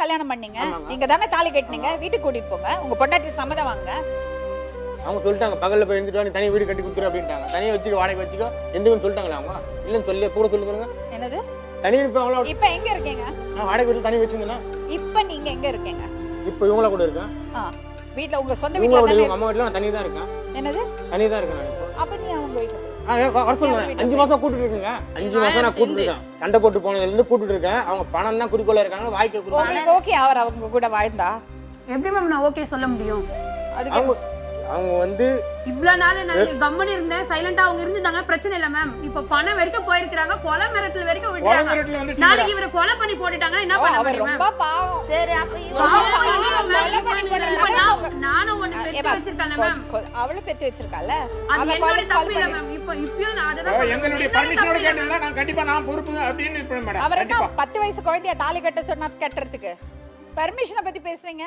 கல்யாணம் பண்ணீங்க? நீங்க தானே தாலி கட்டினீங்க. வீட்டுக்கு கூட்டிட்டு போங்க. உங்க பொண்டாட்டி சம்மதம் வாங்க. அவங்க சொல்லிட்டாங்க பகல்ல போய் இருந்துட்டு நீ தனி வீடு கட்டி கொடுத்துரு அப்படின்ட்டாங்க. தனியா வச்சுக்க வாடகை வச்சுக்கோ எந்துக்குன்னு சொல்லிட்டாங்களா அவங்க? இல்லன்னு சொல்லி கூட சொல்லி பாருங்க. என்னது? தனி இப்ப அவங்களோட இப்ப எங்க இருக்கீங்க? நான் வாடகை வீட்டுல தனி வச்சிருந்தேன்னா இப்ப நீங்க எங்க இருக்கீங்க? இப்ப இவங்கள கூட இருக்கேன். வீட்ல உங்க சொந்த இவங்களோட வீட்ல இவங்க அம்மா வீட்டுல நான் தனியா தான் இருக்கேன். என்னது? தனியா தான் இருக்கேன் நான். அப்ப நீ அவங்க வீட்ல வர சொல்லுங்க. 5 மாசம் கூட்டிட்டு இருக்கேங்க. 5 மாசம் நான் கூட்டிட்டு இருக்கேன். சண்டை போட்டு போனதுல இருந்து கூட்டிட்டு இருக்கேன். அவங்க பணம் தான் குறிக்கோளா இருக்காங்க. வாய்க்க குறிக்கோள். உங்களுக்கு ஓகே அவர் அவங்க கூட வாழ்ந்தா? எப்படி மேம் நான் ஓகே சொல்ல முடியும்? அதுக்கு அவங்க வந்து இவ்வளவு நாள் நான் கம்மன் இருந்தேன், சைலண்டா அவங்க இருந்தாங்க, பிரச்சனை இல்ல மேம். இப்ப பணம் வரைக்கும் போயிருக்காங்க, கொலை மிரட்டல் வரைக்கும் விட்டுறாங்க. நாளைக்கு இவரை கொலை பண்ணி போட்டுட்டாங்கன்னா என்ன பண்ண முடியும்? ரொம்ப பாவம். சரி அப்ப நானும் ஒண்ணு பெத்து வச்சிருக்கேன் மேம். அவளும் பெத்து வச்சிருக்கால. அது என்னோட தப்பு இல்ல மேம். இப்பயும் நான் அததான் எங்களுடைய பர்மிஷனோட கேட்டா நான் கண்டிப்பா நான் பொறுப்பு அப்படின்னு இருப்பேன் மேடம். அவர் என்ன 10 வயசு குழந்தைய தாலி கட்ட சொன்னா கட்டுறதுக்கு? பர்மிஷனை பத்தி பேசுறீங்க?